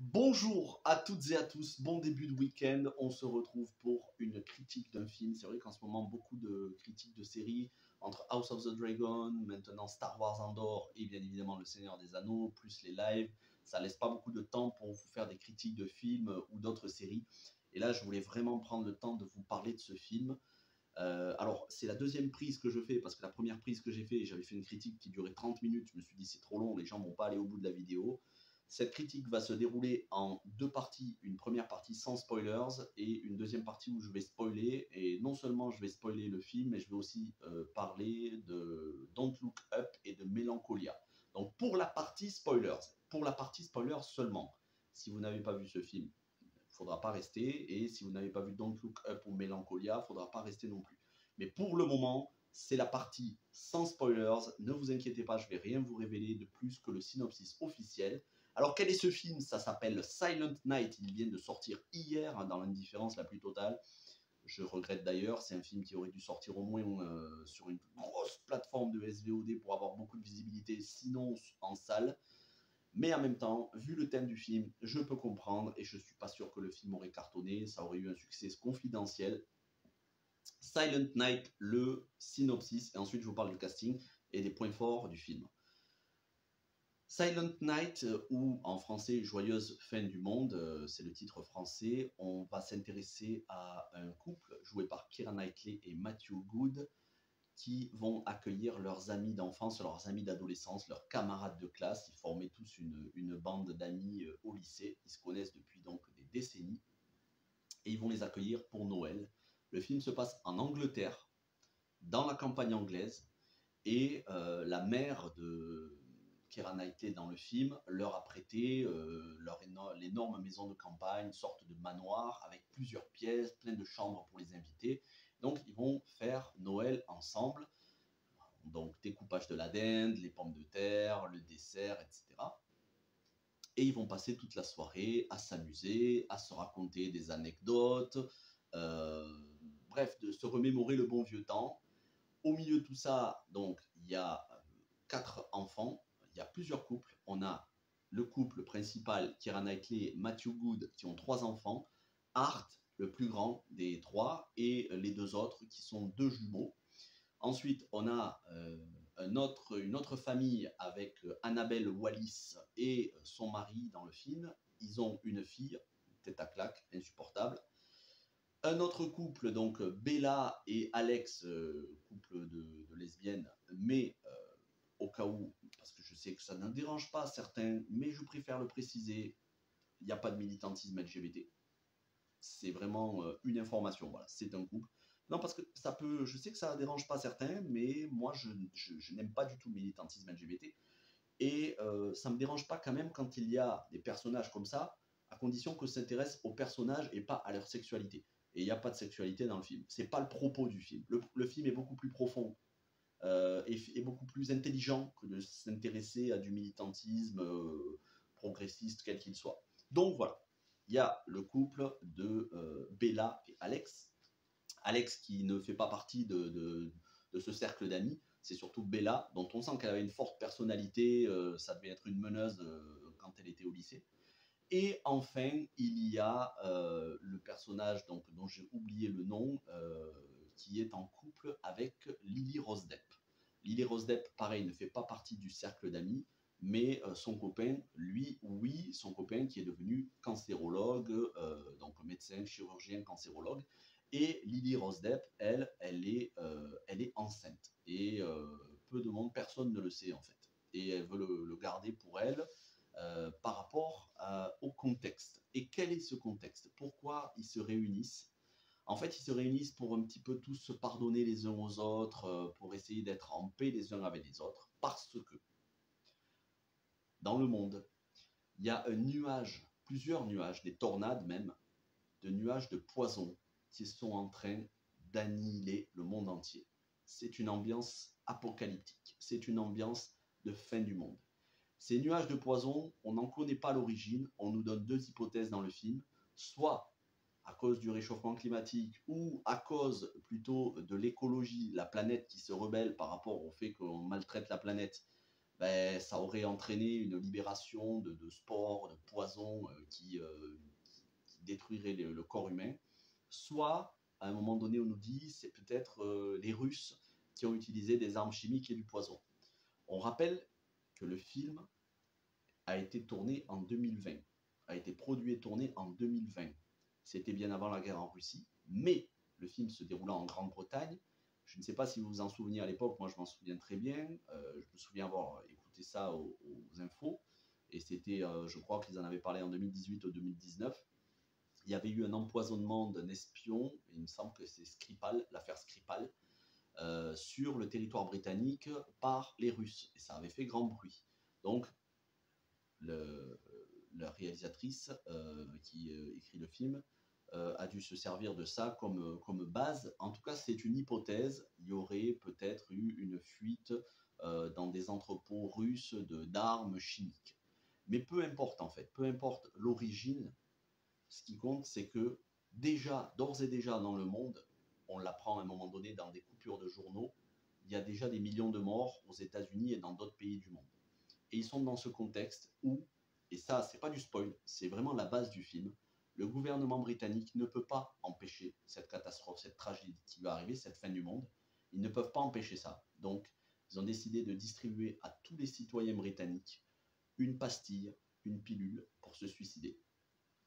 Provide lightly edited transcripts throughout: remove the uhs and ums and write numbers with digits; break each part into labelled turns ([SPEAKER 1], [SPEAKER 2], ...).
[SPEAKER 1] Bonjour à toutes et à tous, bon début de week-end, on se retrouve pour une critique d'un film. C'est vrai qu'en ce moment, beaucoup de critiques de séries, entre House of the Dragon, maintenant Star Wars Andor et bien évidemment Le Seigneur des Anneaux, plus les lives, ça laisse pas beaucoup de temps pour vous faire des critiques de films ou d'autres séries. Et là, je voulais vraiment prendre le temps de vous parler de ce film. Alors, c'est la deuxième prise que je fais, parce que la première prise que j'ai fait, j'avais fait une critique qui durait 30 minutes, je me suis dit c'est trop long, les gens vont pas aller au bout de la vidéo. Cette critique va se dérouler en deux parties, une première partie sans spoilers et une deuxième partie où je vais spoiler, et non seulement je vais spoiler le film, mais je vais aussi parler de Don't Look Up et de Mélancolia. Donc pour la partie spoilers seulement, si vous n'avez pas vu ce film, il ne faudra pas rester. Et si vous n'avez pas vu Don't Look Up ou Mélancolia, il ne faudra pas rester non plus. Mais pour le moment, c'est la partie sans spoilers. Ne vous inquiétez pas, je ne vais rien vous révéler de plus que le synopsis officiel. Alors, quel est ce film? Ça s'appelle Silent Night. Il vient de sortir hier, dans l'indifférence la plus totale. Je regrette d'ailleurs, c'est un film qui aurait dû sortir au moins sur une grosse plateforme de SVOD pour avoir beaucoup de visibilité, sinon en salle. Mais en même temps, vu le thème du film, je peux comprendre et je ne suis pas sûr que le film aurait cartonné, ça aurait eu un succès confidentiel. Silent Night, le synopsis, et ensuite je vous parle du casting et des points forts du film. Silent Night, ou en français Joyeuse fin du monde, c'est le titre français. On va s'intéresser à un couple joué par Keira Knightley et Matthew Good, qui vont accueillir leurs amis d'enfance, leurs amis d'adolescence, leurs camarades de classe. Ils formaient tous une bande d'amis au lycée. Ils se connaissent depuis donc des décennies. Et ils vont les accueillir pour Noël. Le film se passe en Angleterre, dans la campagne anglaise. Et la mère de Keira Knightley dans le film leur a prêté l'énorme maison de campagne, une sorte de manoir avec plusieurs pièces, plein de chambres pour les invités. Donc ils vont faire Noël ensemble. Donc découpage de la dinde, les pommes de terre, le dessert, etc. Et ils vont passer toute la soirée à s'amuser, à se raconter des anecdotes, bref, de se remémorer le bon vieux temps. Au milieu de tout ça, donc, il y a 4 enfants, il y a plusieurs couples. On a le couple principal, Keira Knightley et Matthew Good, qui ont 3 enfants. Art, le plus grand des 3, et les 2 autres, qui sont 2 jumeaux. Ensuite, on a une autre famille avec Annabelle Wallis et son mari dans le film. Ils ont une fille, tête à claque, insupportable. Un autre couple, donc Bella et Alex, couple de lesbiennes, mais au cas où, parce que je sais que ça ne dérange pas certains, mais je préfère le préciser, il n'y a pas de militantisme LGBT. C'est vraiment une information, voilà, c'est un couple. Non, parce que ça peut, je sais que ça ne dérange pas certains, mais moi, je n'aime pas du tout le militantisme LGBT. Et ça ne me dérange pas quand même quand il y a des personnages comme ça, à condition que ça s'intéresse aux personnages et pas à leur sexualité. Et il n'y a pas de sexualité dans le film. C'est pas le propos du film. Le film est beaucoup plus profond et beaucoup plus intelligent que de s'intéresser à du militantisme progressiste, quel qu'il soit. Donc voilà, il y a le couple de Bella et Alex. Alex qui ne fait pas partie de ce cercle d'amis, c'est surtout Bella, dont on sent qu'elle avait une forte personnalité, ça devait être une meneuse quand elle était au lycée. Et enfin, il y a le personnage donc, dont j'ai oublié le nom, qui est en couple avec Lily Rose Depp. Lily Rose Depp, pareil, ne fait pas partie du cercle d'amis, mais son copain, lui, oui, son copain qui est devenu cancérologue, donc médecin, chirurgien, cancérologue. Et Lily Rose Depp, elle est enceinte. Et peu de monde, personne ne le sait en fait. Et elle veut le garder pour elle par rapport au contexte. Et quel est ce contexte? Pourquoi ils se réunissent? En fait, ils se réunissent pour un petit peu tous se pardonner les uns aux autres, pour essayer d'être en paix les uns avec les autres, parce que dans le monde, il y a un nuage, plusieurs nuages, des tornades même, de nuages de poison qui sont en train d'annihiler le monde entier. C'est une ambiance apocalyptique, c'est une ambiance de fin du monde. Ces nuages de poison, on n'en connaît pas l'origine, on nous donne 2 hypothèses dans le film, soit à cause du réchauffement climatique ou à cause plutôt de l'écologie, la planète qui se rebelle par rapport au fait qu'on maltraite la planète. ben, ça aurait entraîné une libération de spores, de poisons qui détruiraient le corps humain. Soit, à un moment donné, on nous dit c'est peut-être les Russes qui ont utilisé des armes chimiques et du poison. On rappelle que le film a été tourné en 2020, a été produit et tourné en 2020. C'était bien avant la guerre en Russie, mais le film se déroulant en Grande-Bretagne. Je ne sais pas si vous vous en souvenez à l'époque, moi je m'en souviens très bien. Je me souviens avoir écouté ça aux infos, et c'était, je crois qu'ils en avaient parlé en 2018 ou 2019. Il y avait eu un empoisonnement d'un espion, il me semble que c'est Skripal, l'affaire Skripal, sur le territoire britannique par les Russes. Et ça avait fait grand bruit. Donc, le, la réalisatrice qui écrit le film a dû se servir de ça comme base. En tout cas, c'est une hypothèse. Il y aurait peut-être eu une fuite dans des entrepôts russes d'armes chimiques. Mais peu importe en fait, peu importe l'origine, ce qui compte, c'est que déjà, d'ores et déjà dans le monde, on l'apprend à un moment donné dans des coupures de journaux, il y a déjà des millions de morts aux États-Unis et dans d'autres pays du monde. Et ils sont dans ce contexte où, et ça, c'est pas du spoil, c'est vraiment la base du film, le gouvernement britannique ne peut pas empêcher cette catastrophe, cette tragédie qui va arriver, cette fin du monde. Ils ne peuvent pas empêcher ça. Donc, ils ont décidé de distribuer à tous les citoyens britanniques une pastille, une pilule pour se suicider.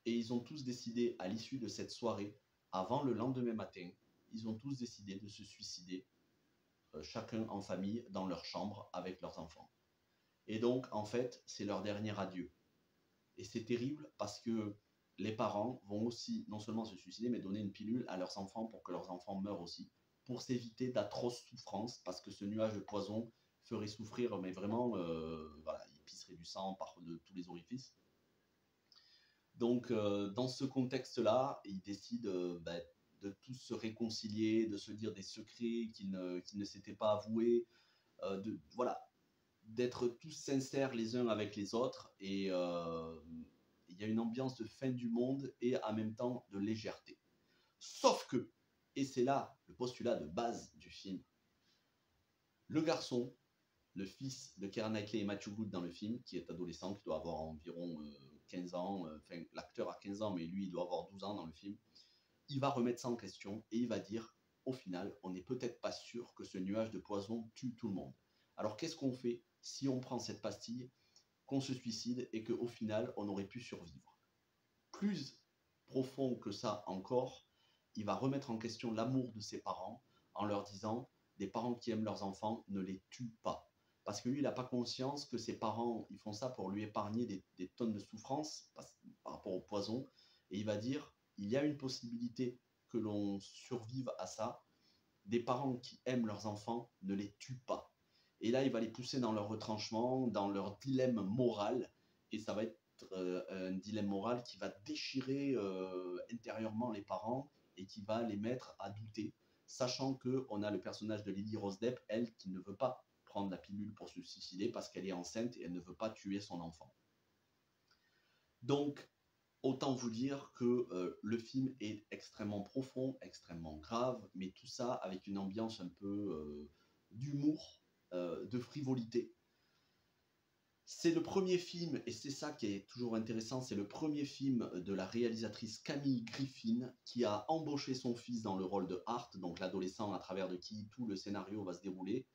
[SPEAKER 1] Et ils ont tous décidé, à l'issue de cette soirée, avant le lendemain matin, ils ont tous décidé de se suicider, chacun en famille, dans leur chambre, avec leurs enfants. Et donc, en fait, c'est leur dernier adieu. Et c'est terrible parce que les parents vont aussi non seulement se suicider, mais donner une pilule à leurs enfants pour que leurs enfants meurent aussi, pour s'éviter d'atroces souffrances, parce que ce nuage de poison ferait souffrir, mais vraiment, voilà, il pisserait du sang par de tous les orifices. Donc, dans ce contexte-là, ils décident de tous se réconcilier, de se dire des secrets qu'ils ne s'étaient pas avoués, voilà, d'être tous sincères les uns avec les autres. Et il y a une ambiance de fin du monde et en même temps de légèreté. Sauf que, et c'est là le postulat de base du film, le garçon, le fils de Keira Knightley et Matthew Good dans le film, qui est adolescent, qui doit avoir environ 15 ans, enfin l'acteur a 15 ans, mais lui il doit avoir 12 ans dans le film, il va remettre ça en question et il va dire, au final, on n'est peut-être pas sûr que ce nuage de poison tue tout le monde. Alors qu'est-ce qu'on fait si on prend cette pastille, qu'on se suicide et qu'au final on aurait pu survivre? Plus profond que ça encore, il va remettre en question l'amour de ses parents en leur disant, des parents qui aiment leurs enfants ne les tuent pas. Parce que lui, il n'a pas conscience que ses parents, ils font ça pour lui épargner des tonnes de souffrance par rapport au poison. Et il va dire, il y a une possibilité que l'on survive à ça. Des parents qui aiment leurs enfants ne les tuent pas. Et là, il va les pousser dans leur retranchement, dans leur dilemme moral. Et ça va être un dilemme moral qui va déchirer intérieurement les parents et qui va les mettre à douter, sachant qu'on a le personnage de Lily Rose Depp, elle, qui ne veut pas prendre la pilule pour se suicider parce qu'elle est enceinte et elle ne veut pas tuer son enfant. Donc, autant vous dire que le film est extrêmement profond, extrêmement grave, mais tout ça avec une ambiance un peu d'humour, de frivolité. C'est le premier film, et c'est ça qui est toujours intéressant, c'est le premier film de la réalisatrice Camille Griffin qui a embauché son fils dans le rôle de Hart, donc l'adolescent à travers de qui tout le scénario va se dérouler.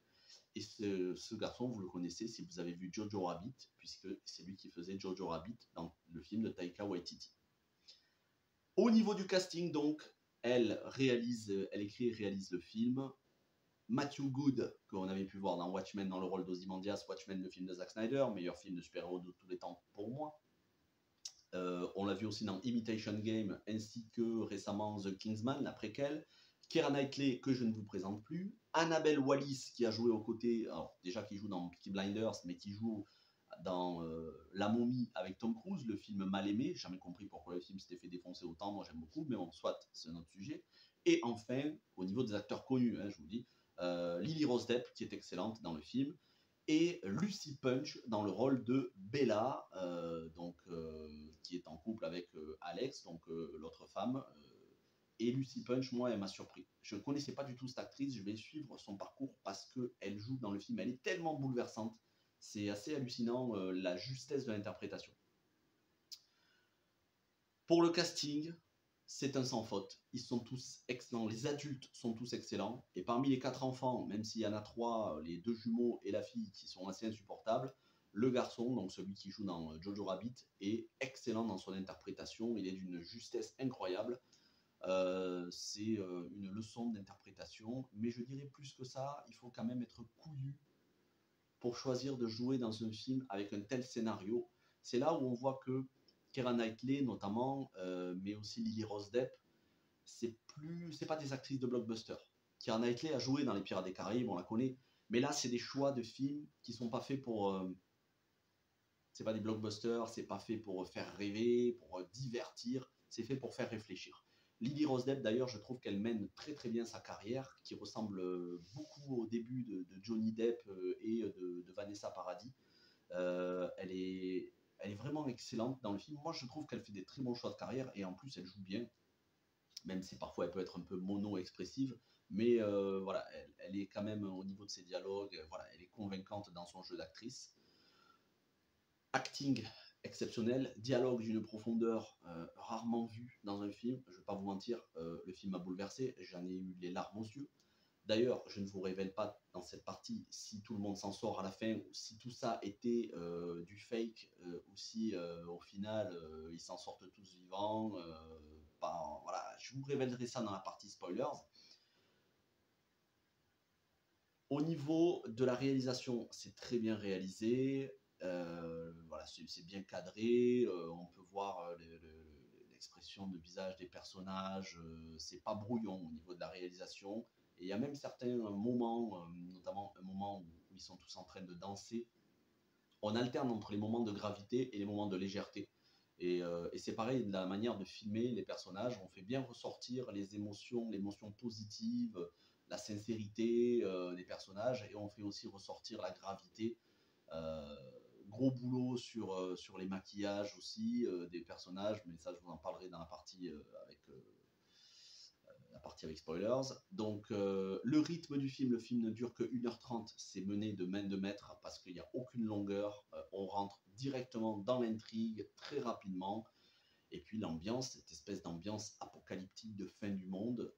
[SPEAKER 1] Et ce garçon, vous le connaissez si vous avez vu Jojo Rabbit, puisque c'est lui qui faisait Jojo Rabbit dans le film de Taika Waititi. Au niveau du casting, donc, elle écrit et réalise le film. Matthew Good, qu'on avait pu voir dans Watchmen dans le rôle d'Ozymandias, Watchmen, le film de Zack Snyder, meilleur film de super-héros de tous les temps pour moi. On l'a vu aussi dans Imitation Game, ainsi que récemment The Kingsman, la préquelle. Keira Knightley, que je ne vous présente plus. Annabelle Wallis, qui a joué aux côtés, alors déjà qui joue dans Peaky Blinders, mais qui joue dans La Momie avec Tom Cruise, le film Mal aimé. J'ai jamais compris pourquoi le film s'était fait défoncer autant, moi j'aime beaucoup, mais bon, soit, c'est un autre sujet. Et enfin, au niveau des acteurs connus, je vous dis, Lily Rose Depp, qui est excellente dans le film, et Lucy Punch dans le rôle de Bella, qui est en couple avec Alex, donc l'autre femme. Et Lucy Punch, moi, elle m'a surpris. Je ne connaissais pas du tout cette actrice, je vais suivre son parcours parce qu'elle joue dans le film, elle est tellement bouleversante. C'est assez hallucinant la justesse de l'interprétation. Pour le casting, c'est un sans faute. Ils sont tous excellents. Les adultes sont tous excellents. Et parmi les 4 enfants, même s'il y en a 3, les 2 jumeaux et la fille qui sont assez insupportables, le garçon, donc celui qui joue dans Jojo Rabbit, est excellent dans son interprétation. Il est d'une justesse incroyable. C'est une leçon d'interprétation. Mais je dirais plus que ça, il faut quand même être couillu pour choisir de jouer dans un film avec un tel scénario. C'est là où on voit que Keira Knightley notamment, mais aussi Lily Rose Depp, c'est pas des actrices de blockbuster. Keira Knightley a joué dans Les Pirates des Caraïbes, on la connaît, mais là c'est des choix de films qui sont pas faits pour, c'est pas des blockbusters, c'est pas fait pour faire rêver, pour divertir, c'est fait pour faire réfléchir. Lily Rose Depp d'ailleurs, je trouve qu'elle mène très très bien sa carrière, qui ressemble beaucoup au début de Johnny Depp et de Vanessa Paradis. Elle est vraiment excellente dans le film. Moi, je trouve qu'elle fait des très bons choix de carrière et en plus, elle joue bien, même si parfois elle peut être un peu mono-expressive. Mais voilà, elle est quand même au niveau de ses dialogues, voilà, elle est convaincante dans son jeu d'actrice. Acting exceptionnel, dialogue d'une profondeur rarement vue dans un film. Je ne vais pas vous mentir, le film m'a bouleversé, j'en ai eu les larmes aux yeux. D'ailleurs, je ne vous révèle pas dans cette partie si tout le monde s'en sort à la fin, ou si tout ça était du fake, ou si au final ils s'en sortent tous vivants. Voilà, je vous révélerai ça dans la partie spoilers. Au niveau de la réalisation, c'est très bien réalisé. Voilà, c'est bien cadré. On peut voir l'expression de visage des personnages. C'est pas brouillon au niveau de la réalisation. Et il y a même certains moments, notamment un moment où ils sont tous en train de danser. On alterne entre les moments de gravité et les moments de légèreté. Et c'est pareil de la manière de filmer les personnages. On fait bien ressortir les l'émotion positive, la sincérité des personnages, et on fait aussi ressortir la gravité. Euh, Gros boulot sur les maquillages aussi des personnages, mais ça je vous en parlerai dans la partie avec spoilers. Donc le rythme du film, le film ne dure que 1h30, c'est mené de main de maître parce qu'il n'y a aucune longueur, on rentre directement dans l'intrigue très rapidement. Et puis l'ambiance, cette espèce d'ambiance apocalyptique de fin du monde.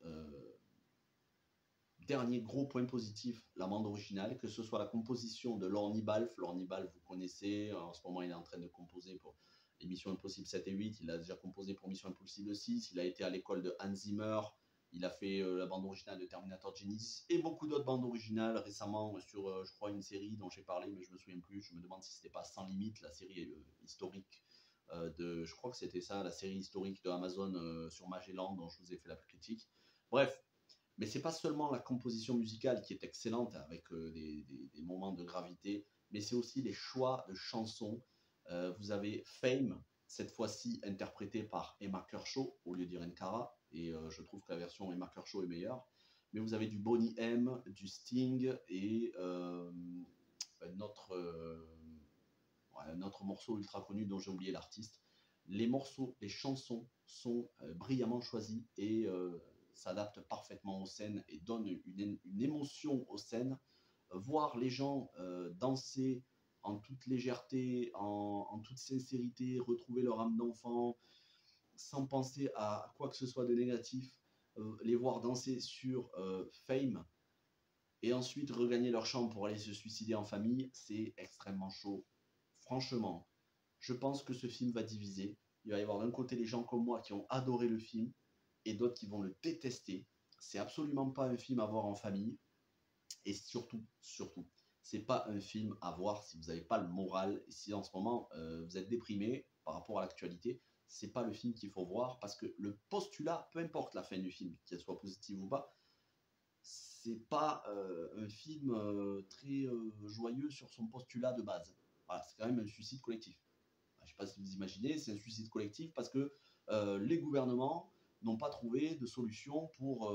[SPEAKER 1] Dernier gros point positif, la bande originale, que ce soit la composition de Lorne Balfe. Lorne Balfe, vous connaissez, en ce moment il est en train de composer pour les Missions Impossibles 7 et 8, il a déjà composé pour Mission Impossible 6, il a été à l'école de Hans Zimmer, il a fait la bande originale de Terminator Genesis et beaucoup d'autres bandes originales récemment sur, je crois, une série dont j'ai parlé, mais je me souviens plus, je me demande si c'était pas Sans Limite, la série historique je crois que c'était ça, la série historique de Amazon sur Magellan dont je vous ai fait la critique. Bref, mais c'est pas seulement la composition musicale qui est excellente avec des moments de gravité, mais c'est aussi les choix de chansons. Vous avez Fame, cette fois-ci interprétée par Emma Kershaw au lieu d'Irene Cara, et je trouve que la version Emma Kershaw est meilleure. Mais vous avez du Boney M, du Sting et un autre morceau ultra connu dont j'ai oublié l'artiste. Les morceaux, les chansons sont brillamment choisis et s'adaptent parfaitement aux scènes et donnent une émotion aux scènes. Voir les gens danser en toute légèreté, en toute sincérité, retrouver leur âme d'enfant, sans penser à quoi que ce soit de négatif, les voir danser sur Fame, et ensuite regagner leur chambre pour aller se suicider en famille, c'est extrêmement chaud. Franchement, je pense que ce film va diviser. Il va y avoir d'un côté les gens comme moi qui ont adoré le film et d'autres qui vont le détester. C'est absolument pas un film à voir en famille. Et surtout, c'est pas un film à voir si vous n'avez pas le moral. Et si en ce moment vous êtes déprimé par rapport à l'actualité, c'est pas le film qu'il faut voir parce que le postulat, peu importe la fin du film, qu'elle soit positive ou pas, c'est pas un film très joyeux sur son postulat de base. Voilà, c'est quand même un suicide collectif. Je ne sais pas si vous imaginez, c'est un suicide collectif parce que les gouvernements n'ont pas trouvé de solution pour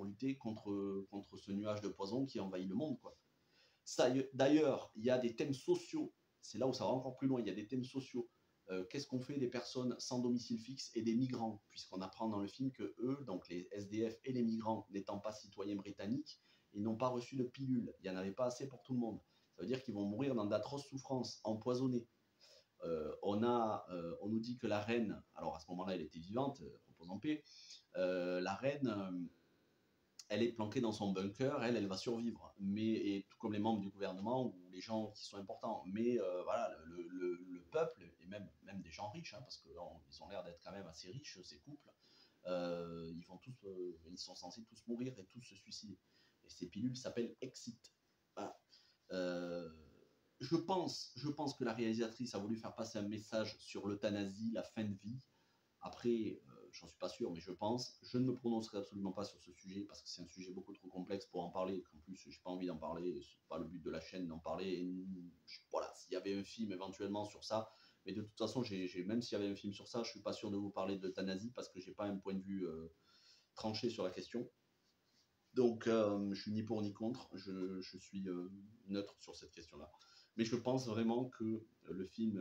[SPEAKER 1] lutter contre ce nuage de poison qui envahit le monde, quoi. D'ailleurs, il y a des thèmes sociaux, c'est là où ça va encore plus loin, il y a des thèmes sociaux. Qu'est-ce qu'on fait des personnes sans domicile fixe et des migrants, puisqu'on apprend dans le film que eux, donc les SDF et les migrants, n'étant pas citoyens britanniques, ils n'ont pas reçu de pilule, il n'y en avait pas assez pour tout le monde. Ça veut dire qu'ils vont mourir dans d'atroces souffrances, empoisonnés. On nous dit que la reine, alors à ce moment-là, elle était vivante, repose en paix, la reine, elle est planquée dans son bunker, elle va survivre. Mais, et tout comme les membres du gouvernement ou les gens qui sont importants. Mais voilà, le peuple, et même des gens riches, hein, parce qu'ils ont l'air d'être quand même assez riches, ces couples, ils sont censés tous mourir et tous se suicider. Et ces pilules s'appellent Exit. Voilà. Euh, je pense que la réalisatrice a voulu faire passer un message sur l'euthanasie, la fin de vie. Après, j'en suis pas sûr, mais je pense. Je ne me prononcerai absolument pas sur ce sujet parce que c'est un sujet beaucoup trop complexe pour en parler. En plus, j'ai pas envie d'en parler. C'est pas le but de la chaîne d'en parler. Et, voilà, s'il y avait un film éventuellement sur ça, mais de toute façon, même s'il y avait un film sur ça, je suis pas sûr de vous parler de l'euthanasie parce que j'ai pas un point de vue tranché sur la question. Donc, je suis ni pour ni contre. Je suis neutre sur cette question-là. Mais je pense vraiment que le film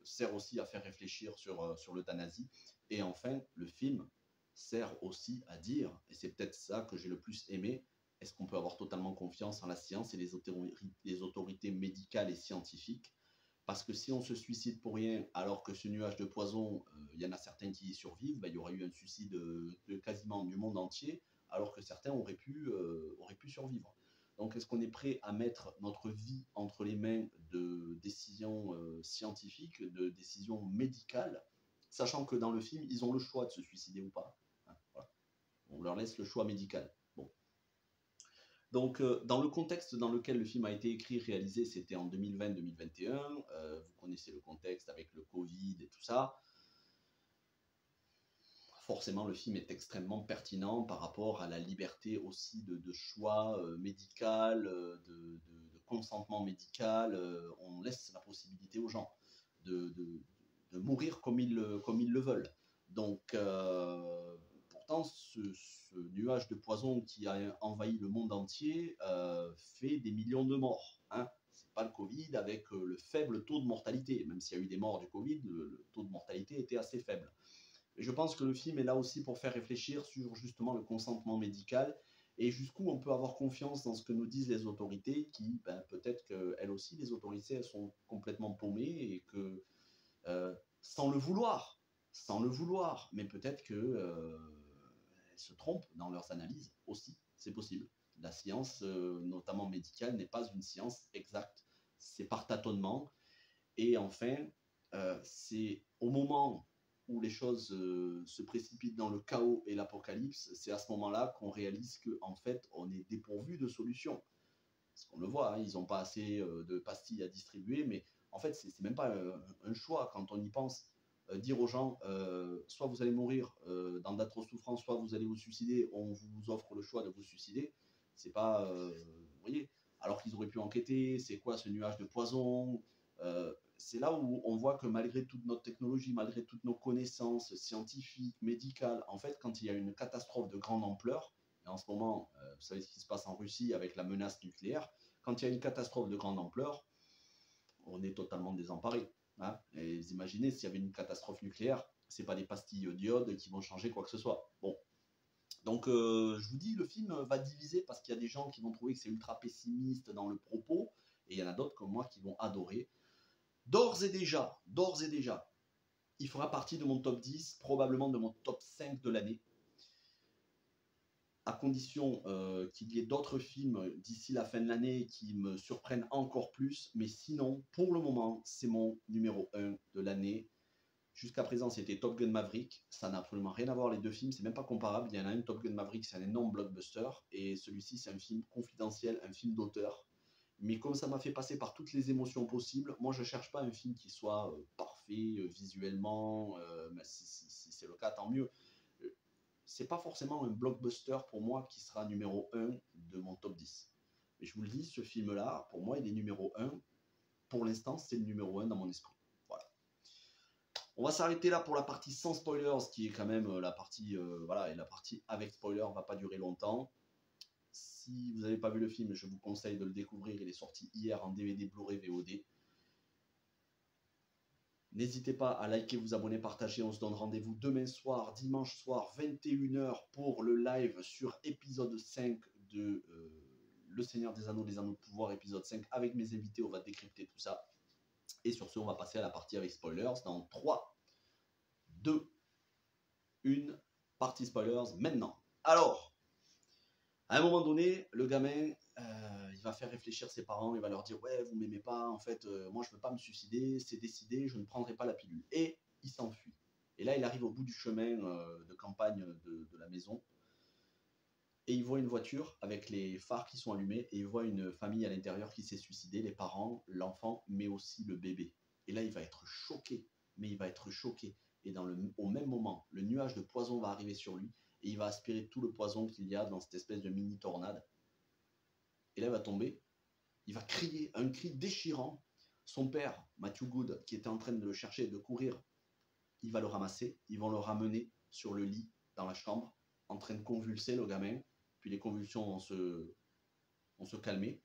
[SPEAKER 1] sert aussi à faire réfléchir sur l'euthanasie. Et enfin, le film sert aussi à dire, et c'est peut-être ça que j'ai le plus aimé, est-ce qu'on peut avoir totalement confiance en la science et les autorités médicales et scientifiques? Parce que si on se suicide pour rien, alors que ce nuage de poison, il y en a certains qui y survivent, il y aurait eu un suicide de quasiment du monde entier, alors que certains auraient pu survivre. Donc, est-ce qu'on est prêt à mettre notre vie entre les mains de décisions scientifiques, de décisions médicales, sachant que dans le film, ils ont le choix de se suicider ou pas, hein, voilà. On leur laisse le choix médical. Bon. Donc, dans le contexte dans lequel le film a été écrit, réalisé, c'était en 2020-2021. Vous connaissez le contexte avec le Covid et tout ça. Forcément, le film est extrêmement pertinent par rapport à la liberté aussi de choix médical, de consentement médical. On laisse la possibilité aux gens de mourir comme ils le veulent. Donc, pourtant, ce nuage de poison qui a envahi le monde entier fait des millions de morts. Hein. C'est pas le Covid avec le faible taux de mortalité. Même s'il y a eu des morts du Covid, le taux de mortalité était assez faible. Et je pense que le film est là aussi pour faire réfléchir sur justement le consentement médical et jusqu'où on peut avoir confiance dans ce que nous disent les autorités qui, peut-être qu'elles aussi, les autorités, elles sont complètement paumées et que, sans le vouloir, mais peut-être qu'elles se trompent dans leurs analyses aussi, c'est possible. La science, notamment médicale, n'est pas une science exacte, c'est par tâtonnement. Et enfin, c'est au moment où les choses se précipitent dans le chaos et l'apocalypse, c'est à ce moment-là qu'on réalise qu'en fait, on est dépourvu de solutions. Parce qu'on le voit, hein, ils n'ont pas assez de pastilles à distribuer, mais en fait, c'est même pas un choix quand on y pense. Dire aux gens, soit vous allez mourir dans d'atroces souffrances, soit vous allez vous suicider, on vous offre le choix de vous suicider, c'est pas, vous voyez, alors qu'ils auraient pu enquêter, c'est quoi ce nuage de poison, c'est là où on voit que malgré toute notre technologie, malgré toutes nos connaissances scientifiques, médicales, en fait, quand il y a une catastrophe de grande ampleur, et en ce moment, vous savez ce qui se passe en Russie avec la menace nucléaire, quand il y a une catastrophe de grande ampleur, on est totalement désemparé. Hein. Et vous imaginez, s'il y avait une catastrophe nucléaire, ce n'est pas des pastilles d'iode qui vont changer quoi que ce soit. Bon. Donc, je vous dis, le film va diviser parce qu'il y a des gens qui vont trouver que c'est ultra pessimiste dans le propos, et il y en a d'autres comme moi qui vont adorer. D'ores et déjà, il fera partie de mon top 10, probablement de mon top 5 de l'année, à condition qu'il y ait d'autres films d'ici la fin de l'année qui me surprennent encore plus. Mais sinon, pour le moment, c'est mon numéro 1 de l'année. Jusqu'à présent, c'était Top Gun Maverick. Ça n'a absolument rien à voir, les deux films. C'est même pas comparable. Il y en a un, Top Gun Maverick, c'est un énorme blockbuster. Et celui-ci, c'est un film confidentiel, un film d'auteur. Mais comme ça m'a fait passer par toutes les émotions possibles, moi, je cherche pas un film qui soit parfait visuellement. Si c'est le cas, tant mieux. C'est pas forcément un blockbuster pour moi qui sera numéro 1 de mon top 10. Mais je vous le dis, ce film-là, pour moi, il est numéro 1. Pour l'instant, c'est le numéro 1 dans mon esprit. Voilà. On va s'arrêter là pour la partie sans spoilers, qui est quand même la partie, voilà, et la partie avec spoilers va pas durer longtemps. Si vous n'avez pas vu le film, je vous conseille de le découvrir. Il est sorti hier en DVD, Blu-ray, VOD. N'hésitez pas à liker, vous abonner, partager. On se donne rendez-vous demain soir, dimanche soir, 21 h pour le live sur épisode 5 de Le Seigneur des Anneaux, les Anneaux de Pouvoir, épisode 5. Avec mes invités, on va décrypter tout ça. Et sur ce, on va passer à la partie avec spoilers dans 3, 2, 1. Partie spoilers maintenant. Alors, à un moment donné, le gamin, il va faire réfléchir ses parents, il va leur dire « Ouais, vous m'aimez pas, en fait, moi je ne veux pas me suicider, c'est décidé, je ne prendrai pas la pilule. » Et il s'enfuit. Et là, il arrive au bout du chemin de campagne de la maison. Et il voit une voiture avec les phares qui sont allumés et il voit une famille à l'intérieur qui s'est suicidée, les parents, l'enfant, mais aussi le bébé. Et là, il va être choqué, mais il va être choqué. Et au même moment, le nuage de poison va arriver sur lui et il va aspirer tout le poison qu'il y a dans cette espèce de mini-tornade. Et là, il va tomber, il va crier un cri déchirant. Son père, Matthew Good, qui était en train de le chercher, de courir, il va le ramasser, ils vont le ramener sur le lit, dans la chambre, en train de convulser le gamin. Puis les convulsions vont se calmer.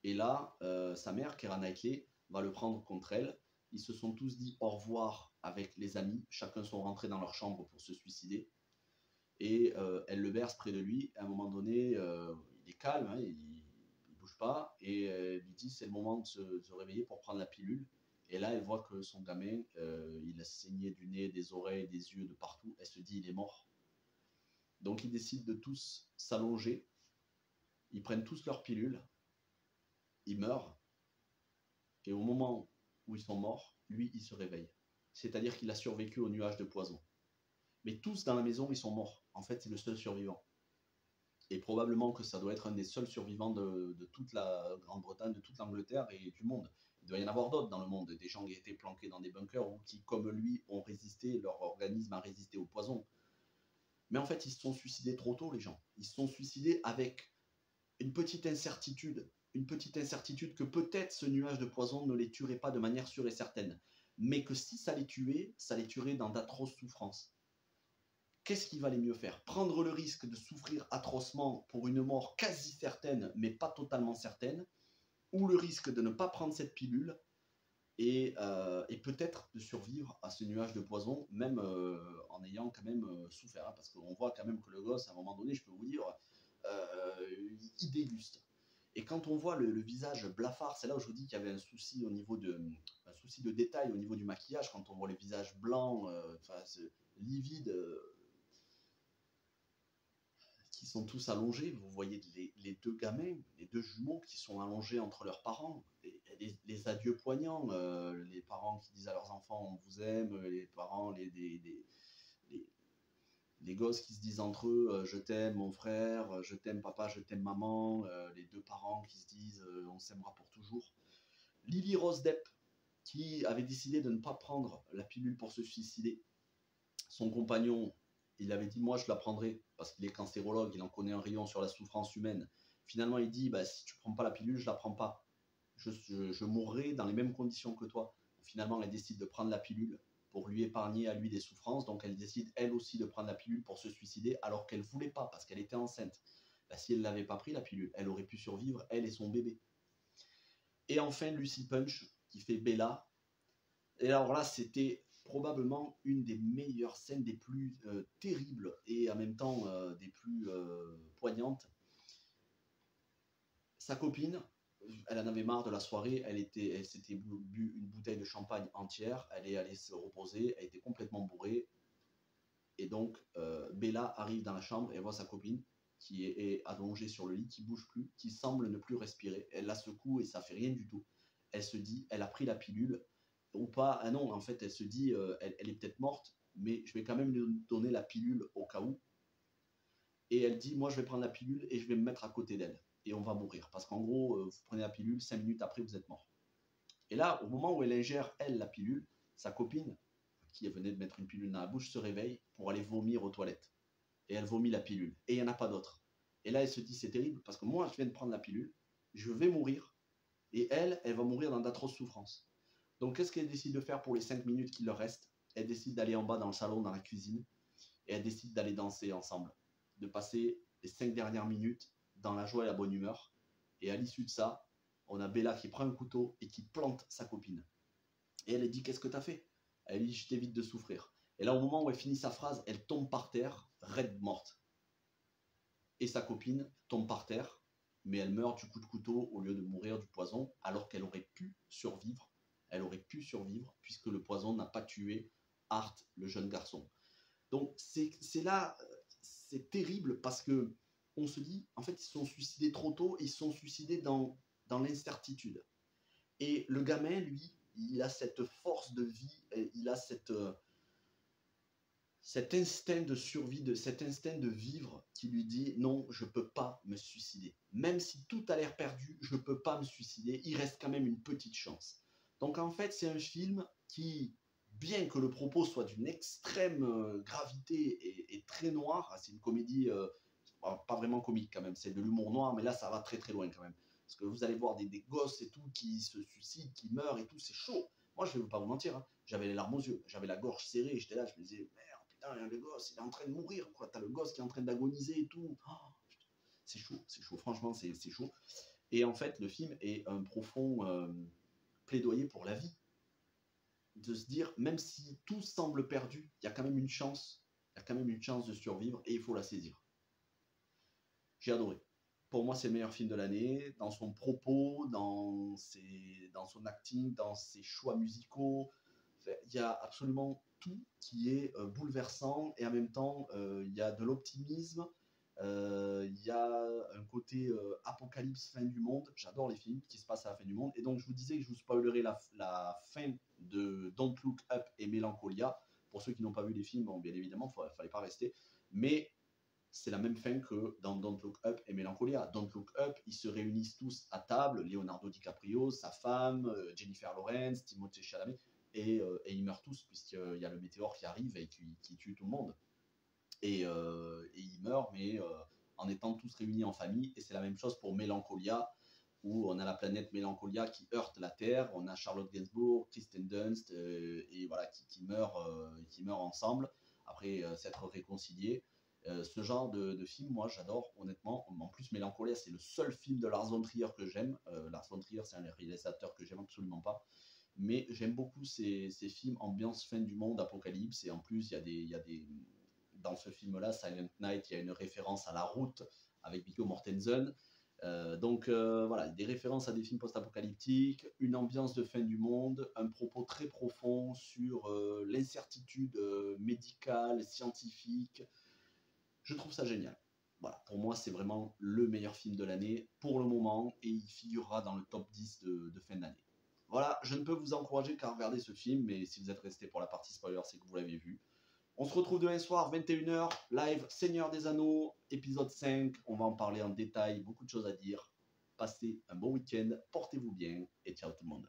[SPEAKER 1] Et là, sa mère, Keira Knightley, va le prendre contre elle. Ils se sont tous dit au revoir avec les amis. Chacun sont rentrés dans leur chambre pour se suicider. Et elle le berce près de lui. À un moment donné, il est calme, hein, il ne bouge pas. Et elle lui dit c'est le moment de se réveiller pour prendre la pilule. Et là, elle voit que son gamin, il a saigné du nez, des oreilles, des yeux, de partout. Elle se dit il est mort. Donc ils décident de tous s'allonger, ils prennent tous leurs pilules, ils meurent, et au moment où ils sont morts, lui, il se réveille. C'est-à-dire qu'il a survécu au nuage de poison. Mais tous dans la maison, ils sont morts. En fait, c'est le seul survivant. Et probablement que ça doit être un des seuls survivants de toute la Grande-Bretagne, de toute l'Angleterre et du monde. Il doit y en avoir d'autres dans le monde, des gens qui étaient planqués dans des bunkers ou qui, comme lui, ont résisté, leur organisme a résisté au poison. Mais en fait, ils se sont suicidés trop tôt, les gens. Ils se sont suicidés avec une petite incertitude que peut-être ce nuage de poison ne les tuerait pas de manière sûre et certaine. Mais que si ça les tuait, ça les tuerait dans d'atroces souffrances. Qu'est-ce qu'il valait mieux faire? Prendre le risque de souffrir atrocement pour une mort quasi certaine, mais pas totalement certaine, ou le risque de ne pas prendre cette pilule et peut-être de survivre à ce nuage de poison, même en ayant quand même souffert, hein, parce qu'on voit quand même que le gosse, à un moment donné, je peux vous dire, il déguste. Et quand on voit le visage blafard, c'est là où je vous dis qu'il y avait un souci de détail au niveau du maquillage, quand on voit les visages blancs, livides, qui sont tous allongés. Vous voyez les deux gamins, les deux jumeaux qui sont allongés entre leurs parents, les adieux poignants, les parents qui disent à leurs enfants on vous aime, les parents, les gosses qui se disent entre eux je t'aime mon frère, je t'aime papa, je t'aime maman, les deux parents qui se disent on s'aimera pour toujours. Lily Rose Depp, qui avait décidé de ne pas prendre la pilule pour se suicider. Son compagnon, il avait dit moi je la prendrai parce qu'il est cancérologue, il en connaît un rayon sur la souffrance humaine. Finalement il dit bah, si tu prends pas la pilule, je la prends pas. Je mourrai dans les mêmes conditions que toi. Finalement elle décide de prendre la pilule pour lui épargner à lui des souffrances, donc elle décide elle aussi de prendre la pilule pour se suicider alors qu'elle voulait pas parce qu'elle était enceinte. Bah, si elle l'avait pas pris la pilule, elle aurait pu survivre, elle et son bébé. Et enfin Lucy Punch qui fait Bella. Et alors là c'était probablement une des meilleures scènes, des plus terribles et en même temps des plus poignantes. Sa copine, elle en avait marre de la soirée, elle s'était bu une bouteille de champagne entière, elle est allée se reposer, elle était complètement bourrée. Et donc Bella arrive dans la chambre et voit sa copine qui est allongée sur le lit, qui bouge plus, qui semble ne plus respirer. Elle la secoue et ça fait rien du tout. Elle se dit, elle a pris la pilule ou pas. Ah non, en fait, elle se dit, elle est peut-être morte, mais je vais quand même lui donner la pilule au cas où. Et elle dit, moi, je vais prendre la pilule et je vais me mettre à côté d'elle. Et on va mourir. Parce qu'en gros, vous prenez la pilule, 5 minutes après, vous êtes mort. Et là, au moment où elle ingère, elle, la pilule, sa copine, qui venait de mettre une pilule dans la bouche, se réveille pour aller vomir aux toilettes. Et elle vomit la pilule. Et il n'y en a pas d'autre. Et là, elle se dit, c'est terrible, parce que moi, je viens de prendre la pilule, je vais mourir. Et elle va mourir dans d'atroces souffrances. Donc, qu'est-ce qu'elle décide de faire pour les 5 minutes qui leur restent? Elle décide d'aller en bas dans le salon, dans la cuisine, et elle décide d'aller danser ensemble. De passer les 5 dernières minutes dans la joie et la bonne humeur. Et à l'issue de ça, on a Bella qui prend un couteau et qui plante sa copine. Et elle dit, qu'est-ce que t'as fait? Elle dit, je t'évite de souffrir. Et là, au moment où elle finit sa phrase, elle tombe par terre, raide morte. Et sa copine tombe par terre, mais elle meurt du coup de couteau au lieu de mourir du poison, alors qu'elle aurait pu survivre. Elle aurait pu survivre, puisque le poison n'a pas tué Art, le jeune garçon. Donc c'est là, c'est terrible, parce que on se dit, en fait, ils se sont suicidés trop tôt, ils se sont suicidés dans l'incertitude. Et le gamin, lui, il a cette force de vie, il a cet instinct de survie, cet instinct de vivre qui lui dit non, je ne peux pas me suicider. Même si tout a l'air perdu, je ne peux pas me suicider, il reste quand même une petite chance. Donc en fait, c'est un film qui, bien que le propos soit d'une extrême gravité et très noir, c'est une comédie, pas vraiment comique quand même, c'est de l'humour noir, mais là ça va très très loin quand même. Parce que vous allez voir des gosses et tout qui se suicident, qui meurent et tout, c'est chaud. Moi, je ne vais pas vous mentir, hein, j'avais les larmes aux yeux, j'avais la gorge serrée, j'étais là, je me disais, merde, putain, le gosse, il est en train de mourir, quoi. T'as le gosse qui est en train d'agoniser et tout. Oh, c'est chaud, franchement, c'est chaud. Et en fait, le film est un profond plaidoyer pour la vie. De se dire, même si tout semble perdu, il y a quand même une chance, il y a quand même une chance de survivre et il faut la saisir. J'ai adoré. Pour moi, c'est le meilleur film de l'année, dans son propos, dans son acting, dans ses choix musicaux. Il y a absolument tout qui est bouleversant et en même temps, il y a de l'optimisme, il y a un côté apocalypse, fin du monde. J'adore les films qui se passent à la fin du monde. Et donc, je vous disais que je vous spoilerai la fin de Don't Look Up et Mélancolia. Pour ceux qui n'ont pas vu les films, bon, bien évidemment, il ne fallait pas rester. Mais c'est la même fin que dans Don't Look Up et Mélancolia. Don't Look Up, ils se réunissent tous à table, Leonardo DiCaprio, sa femme, Jennifer Lawrence, Timothée Chalamet, et ils meurent tous, puisqu'il y a le météore qui arrive et qui tue tout le monde. Et ils meurent, mais en étant tous réunis en famille. Et c'est la même chose pour Mélancolia, où on a la planète Mélancolia qui heurte la Terre, on a Charlotte Gainsbourg, Kristen Dunst, et voilà, qui meurent ensemble, après s'être réconciliés. Ce genre de film, moi j'adore honnêtement. En plus, Mélancolia, c'est le seul film de Lars von Trier que j'aime. Lars von Trier, c'est un réalisateur que j'aime absolument pas. Mais j'aime beaucoup ces films ambiance fin du monde, apocalypse. Et en plus, il y a des dans ce film-là, Silent Night, il y a une référence à La Route avec Viggo Mortensen. Donc voilà, des références à des films post-apocalyptiques, une ambiance de fin du monde, un propos très profond sur l'incertitude médicale, scientifique. Je trouve ça génial. Voilà, pour moi, c'est vraiment le meilleur film de l'année pour le moment et il figurera dans le top 10 de fin d'année. Voilà, je ne peux vous encourager qu'à regarder ce film, mais si vous êtes resté pour la partie spoiler, c'est que vous l'avez vu. On se retrouve demain soir, 21h, live Seigneur des Anneaux, épisode 5. On va en parler en détail, beaucoup de choses à dire. Passez un bon week-end, portez-vous bien et ciao tout le monde.